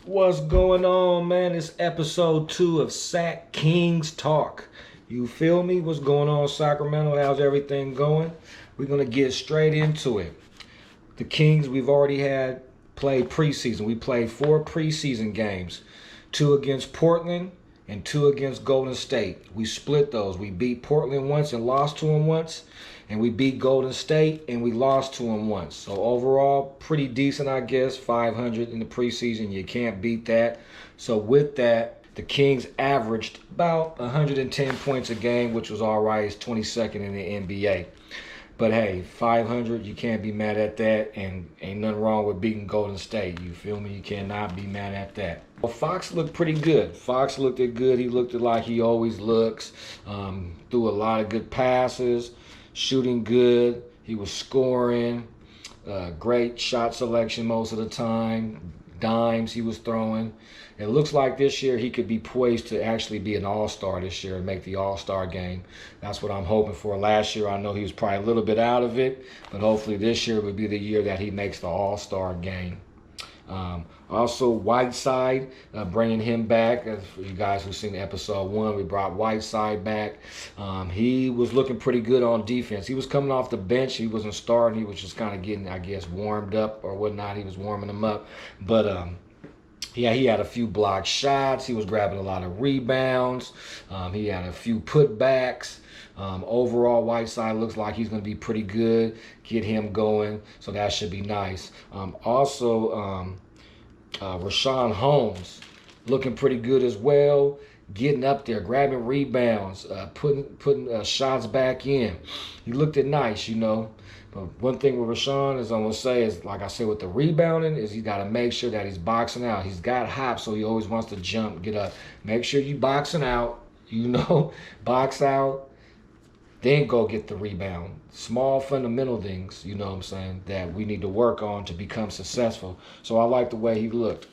What's going on, man? It's episode 2 of SAC Kings Talk. You feel me? What's going on, Sacramento? How's everything going? We're going to get straight into it. The Kings, we've already had played preseason. We played 4 preseason games, 2 against Portland and 2 against Golden State. We split those. We beat Portland once and lost to them once. And we beat Golden State and we lost to them once. So overall, pretty decent, I guess. 500 in the preseason. You can't beat that. So with that, the Kings averaged about 110 points a game, which was all right. It's 22nd in the NBA. But hey, 500, you can't be mad at that, and ain't nothing wrong with beating Golden State. You feel me? You cannot be mad at that. Well, Fox looked pretty good. Fox looked good. He looked like he always looks. Threw a lot of good passes, shooting good. He was scoring. Great shot selection most of the time. Dimes he was throwing. It looks like this year he could be poised to actually be an all-star this year and make the all-star game. That's what I'm hoping for. Last year I know he was probably a little bit out of it, but hopefully this year would be the year that he makes the all-star game. Also, Whiteside, bringing him back. For you guys who've seen episode 1, we brought Whiteside back. He was looking pretty good on defense. He was coming off the bench. He wasn't starting. He was just kind of getting, I guess, warmed up or whatnot. He was warming them up. But yeah, he had a few blocked shots. He was grabbing a lot of rebounds. He had a few putbacks. Overall, Whiteside looks like he's going to be pretty good. Get him going, so that should be nice. Rashawn Holmes looking pretty good as well. Getting up there, grabbing rebounds, putting shots back in. He looked it nice, you know. But one thing with Rashawn is I'm going to say is, like I said, with the rebounding, is you got to make sure that he's boxing out. He's got hops, so he always wants to jump, get up. Make sure you boxing out, you know, box out, then go get the rebound. Small fundamental things, you know what I'm saying, that we need to work on to become successful. So I like the way he looked.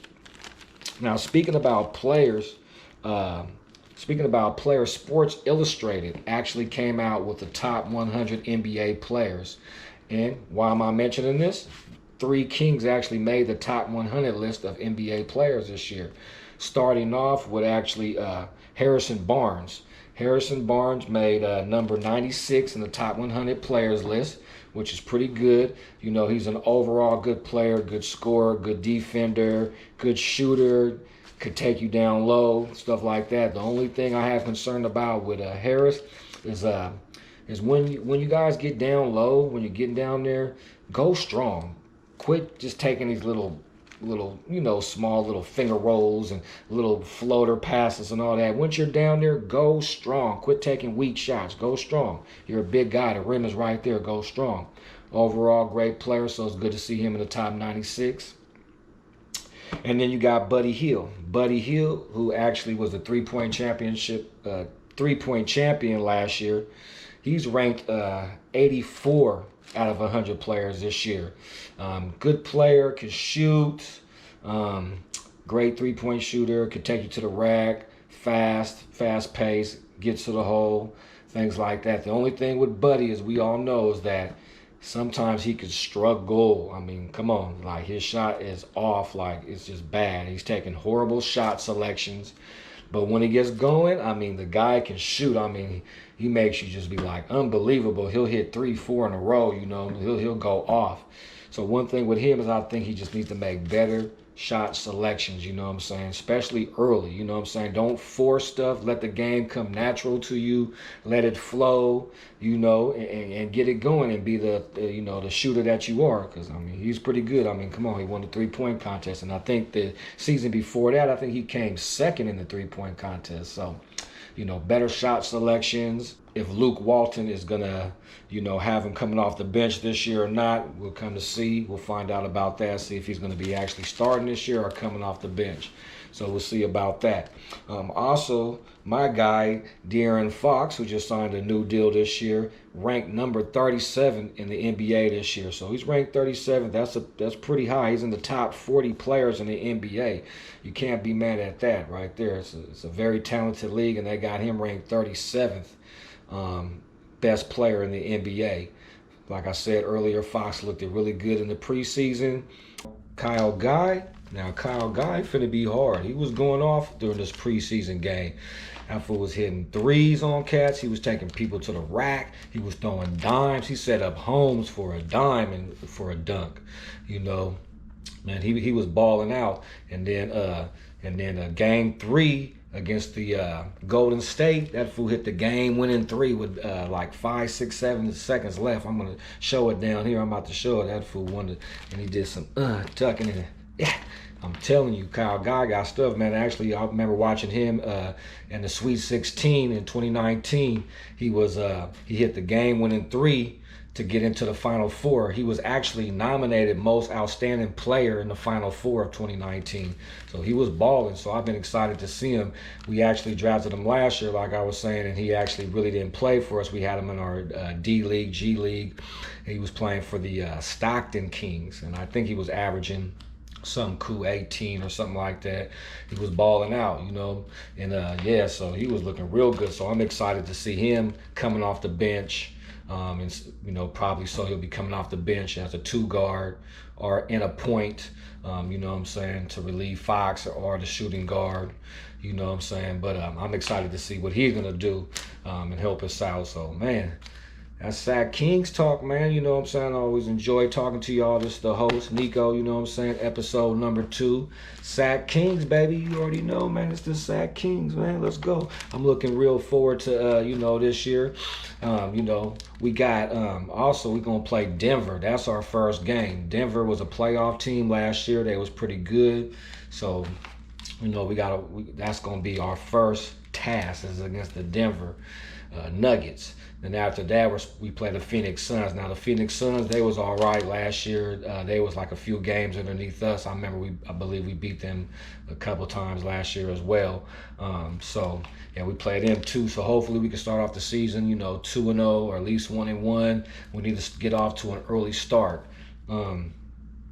Now, speaking about players, Sports Illustrated actually came out with the top 100 NBA players. And why am I mentioning this? 3 Kings actually made the top 100 list of NBA players this year. Starting off with actually Harrison Barnes. Harrison Barnes made number 96 in the top 100 players list, which is pretty good. You know, he's an overall good player, good scorer, good defender, good shooter, could take you down low, stuff like that. The only thing I have concern about with Harris is when you guys get down low, when you're getting down there, go strong. Quit just taking these little, you know, small little finger rolls and little floater passes and all that. Once you're down there, go strong. Quit taking weak shots. Go strong. You're a big guy. The rim is right there. Go strong. Overall, great player, so it's good to see him in the top 96. And then you got Buddy Hield. Buddy Hield, who actually was the three-point champion last year. He's ranked 84 out of 100 players this year. Good player, can shoot, great three-point shooter, could take you to the rack, fast pace, gets to the hole, things like that. The only thing with Buddy, as we all know, is that sometimes he could struggle. I mean, come on, like his shot is off, like it's just bad. He's taking horrible shot selections. But when he gets going, I mean, the guy can shoot. I mean, he makes you just be like, unbelievable. He'll hit 3, 4 in a row, you know. He'll go off. So one thing with him is I think he just needs to make better shot selections, you know what I'm saying, especially early, you know what I'm saying. Don't force stuff. Let the game come natural to you. Let it flow, you know, and get it going and be the you know, the shooter that you are, because I mean, he's pretty good. I mean, come on, he won the three-point contest, and I think the season before that, I think he came second in the three-point contest. So, you know, better shot selections. If Luke Walton is gonna, you know, have him coming off the bench this year or not, we'll come to see. We'll find out about that, see if he's gonna be actually starting this year or coming off the bench. So we'll see about that. Also, my guy, De'Aaron Fox, who just signed a new deal this year, ranked number 37 in the NBA this year. So he's ranked 37. That's pretty high. He's in the top 40 players in the NBA. You can't be mad at that right there. It's a very talented league, and they got him ranked 37th. Best player in the NBA. Like I said earlier, Fox looked really good in the preseason. Kyle Guy, Now, Kyle Guy finna be hard. He was going off during this preseason game. That fool was hitting threes on cats. He was taking people to the rack. He was throwing dimes. He set up homes for a dime and for a dunk. You know, man, he was balling out. And then game 3 against the Golden State, that fool hit the game-winning 3 with like 5, 6, 7 seconds left. I'm gonna show it down here. I'm about to show it. That fool won, and he did some tucking in it. Yeah, I'm telling you, Kyle Guy got stuff, man. Actually, I remember watching him in the Sweet 16 in 2019. He hit the game-winning 3 to get into the Final Four. He was actually nominated Most Outstanding Player in the Final Four of 2019. So he was balling. So I've been excited to see him. We actually drafted him last year, like I was saying, and he actually really didn't play for us. We had him in our D League, G League. He was playing for the Stockton Kings, and I think he was averaging some cool 18 or something like that. He was balling out, you know, and yeah, so he was looking real good. So I'm excited to see him coming off the bench. And you know, probably so he'll be coming off the bench as a 2 guard or in a point, you know what I'm saying, to relieve Fox or the shooting guard, you know what I'm saying. But I'm excited to see what he's gonna do and help us out. So man, that's SAC Kings Talk, man. You know what I'm saying? I always enjoy talking to y'all. This is the host, Nico, you know what I'm saying? Episode number 2. SAC Kings, baby. You already know, man. It's the SAC Kings, man. Let's go. I'm looking real forward to, you know, this year. You know, we got, also, we're going to play Denver. That's our first game. Denver was a playoff team last year. They was pretty good. So, you know, that's going to be our first task is against the Denver Nuggets. And after that, we play the Phoenix Suns. Now, the Phoenix Suns, they was all right last year. They was like a few games underneath us. I believe we beat them a couple times last year as well. So, yeah, we played them too. So hopefully we can start off the season, you know, 2-0 or at least 1-1. We need to get off to an early start.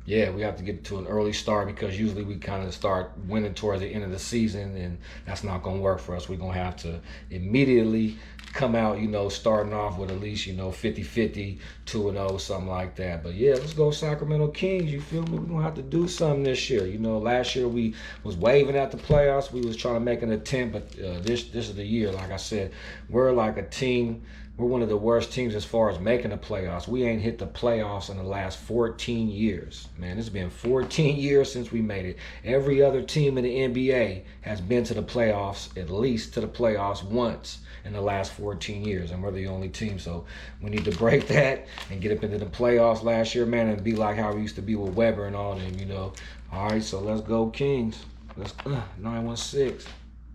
Yeah, we have to get to an early start because usually we kind of start winning towards the end of the season, and that's not going to work for us. We're going to have to immediately come out, you know, starting off with at least, you know, 50-50, 2-0, something like that. But yeah, let's go Sacramento Kings, you feel me? We're going to have to do something this year. You know, last year we was waving at the playoffs. We was trying to make an attempt, but this is the year. Like I said, we're like a team. We're one of the worst teams as far as making the playoffs. We ain't hit the playoffs in the last 14 years. Man, it's been 14 years since we made it. Every other team in the NBA has been to the playoffs, at least to the playoffs once in the last 14 years, and we're the only team. So we need to break that and get up into the playoffs last year, man, and be like how we used to be with Weber and all them, you know. All right, so let's go Kings. Let's 916.